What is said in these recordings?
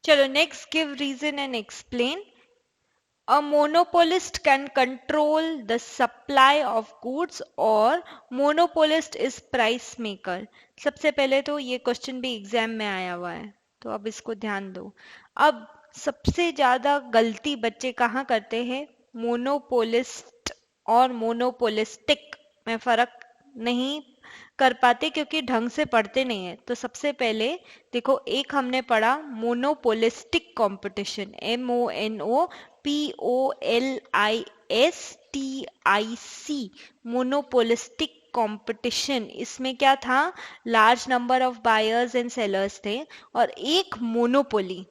चलो next, give reason and explain. A monopolist can control the supply of goods or monopolist is price maker. सबसे पहले तो ये question भी exam में आया हुआ है, तो अब इसको ध्यान दो. अब सबसे ज्यादा गलती बच्चे कहाँ करते हैं? मोनोपोलिस्ट और मोनोपोलिस्टिक में फर्क नहीं कर पाते क्योंकि ढंग से पढ़ते नहीं है. तो सबसे पहले देखो, एक हमने पढ़ा monopolistic competition, MONOPOLISTIC, monopolistic competition. इसमें क्या था? Large number of buyers and sellers थे और एक मोनोपोली.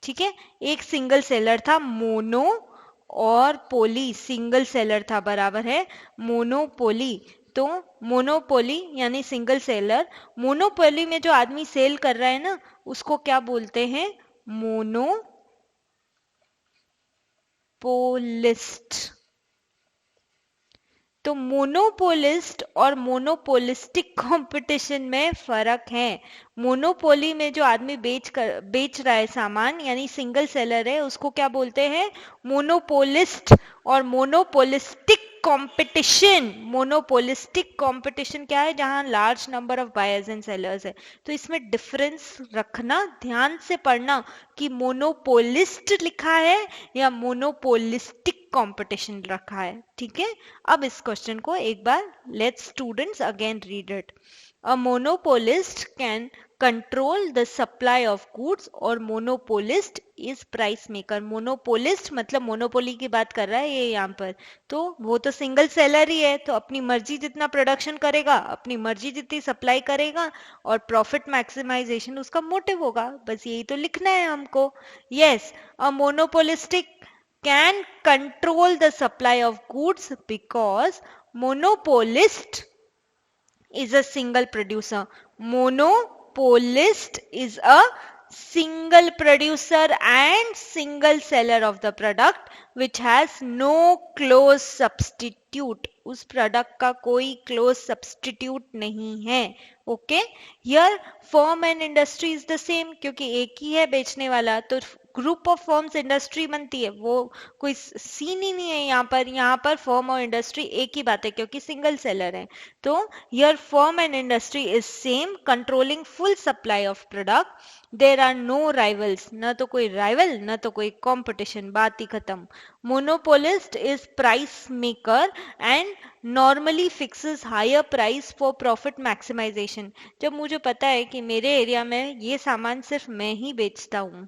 ठीक है, एक सिंगल सेलर था. मोनो और पोली, सिंगल सेलर था, बराबर है मोनोपोली. तो मोनोपोली यानी सिंगल सेलर. मोनोपोली में जो आदमी सेल कर रहा है ना, उसको क्या बोलते हैं? मोनोपोलिस्ट. तो मोनोपोलिस्ट और मोनोपोलिस्टिक कंपटीशन में फर्क है. मोनोपोली में जो आदमी बेच रहा है सामान, यानी सिंगल सेलर है, उसको क्या बोलते हैं? मोनोपोलिस्ट. और मोनोपोलिस्टिक कंपटीशन, मोनोपोलिस्टिक कंपटीशन क्या है? जहां large number of buyers and sellers है. तो इसमें डिफरेंस रखना, ध्यान से पढ़ना कि मोनोपोलिस्ट लिखा है या मोनोपोलिस्टिक कंपटीशन रखा है. ठीक है, अब इस क्वेश्चन को एक बार let's students again read it. A monopolist can control the supply of goods और monopolist is price maker. Monopolist मतलब मोनोपोली की बात कर रहा है ये यहाँ पर. तो वो तो सिंगल सेलर ही है, तो अपनी मर्जी जितना प्रोडक्शन करेगा, अपनी मर्जी जितनी सप्लाई करेगा और प्रॉफिट मैक्सिमाइजेशन उसका मोटिव होगा. बस यही तो लिखना है हमको. Yes, a monopolistic can control the supply of goods because monopolist is a single producer. Monopolist is a single producer and single seller of the product which has no close substitute. उस product का कोई close substitute नहीं है. Okay, here firm and industry is the same, क्योंकि एक ही है बेचने वाला, तो ग्रुप ऑफ फर्म्स इंडस्ट्री बनती है. वो कोई सीन ही नहीं है यहाँ पर फर्म और इंडस्ट्री एक ही बात है क्योंकि सिंगल सेलर है. तो here firm and industry is same, controlling full supply of product. There are no rivals, न तो कोई राइवल न तो कोई कंपटीशन, बात ही खत्म. Monopolist is price maker and normally fixes higher price for profit maximization. जब मुझे पता है कि मेरे एरिया में ये सामान सिर्फ मैं ही बेचता हूँ,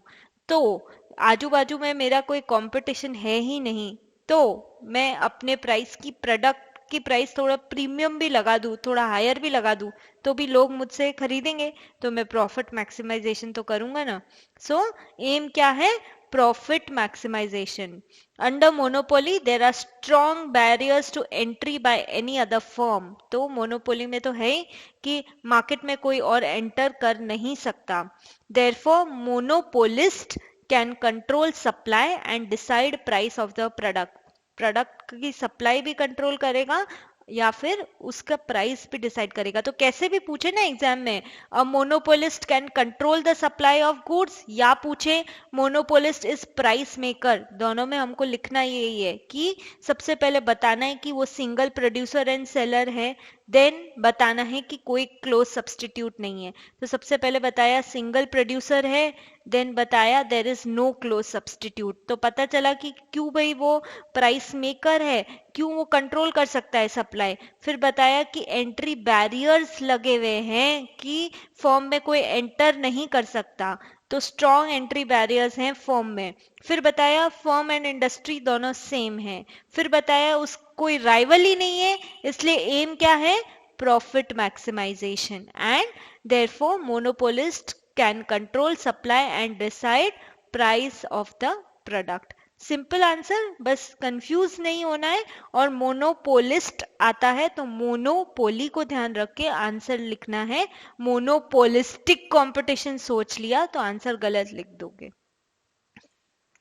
तो आजू बाजू में मेरा कोई कंपटीशन है ही नहीं, तो मैं अपने प्राइस की, प्रोडक्ट की प्राइस थोड़ा प्रीमियम भी लगा दूं, थोड़ा हायर भी लगा दूं, तो भी लोग मुझसे खरीदेंगे, तो मैं प्रॉफिट मैक्सिमाइजेशन तो करूंगा ना. सो एम क्या है? Profit maximization. Under monopoly there are strong barriers to entry by any other firm. तो मोनोपोली में तो है ही कि मार्केट में कोई और एंटर कर नहीं सकता. Therefore monopolist can control supply and decide price of the product. Product की सप्लाई भी कंट्रोल करेगा या फिर उसका प्राइस भी डिसाइड करेगा. तो कैसे भी पूछे ना एग्जाम में, a monopolist can control the supply of goods, या पूछे मोनोपोलिस्ट इज प्राइस मेकर, दोनों में हमको लिखना यही है कि सबसे पहले बताना है कि वो सिंगल प्रोड्यूसर एंड सेलर है, देन बताना है कि कोई क्लोज सब्सटीट्यूट नहीं है. तो सबसे पहले बताया सिंगल प्रोड्यूसर है, देन बताया there is no close substitute. तो पता चला कि क्यों भाई वो प्राइस मेकर है, क्यों वो कंट्रोल कर सकता है सप्लाई. फिर बताया कि एंट्री बैरियर्स लगे हुए हैं कि फॉर्म में कोई एंटर नहीं कर सकता, तो स्ट्रॉन्ग एंट्री बैरियर्स हैं फॉर्म में. फिर बताया फर्म एंड इंडस्ट्री दोनों सेम है. फिर बताया उस कोई राइवल ही नहीं है, इसलिए एम क्या है? Profit maximization. And therefore monopolist can control supply and decide price of the product. Simple answer, बस कंफ्यूज नहीं होना है. और मोनोपोलिस्ट आता है तो मोनोपोली को ध्यान रख के आंसर लिखना है. मोनोपोलिस्टिक कंपटीशन सोच लिया तो आंसर गलत लिख दोगे.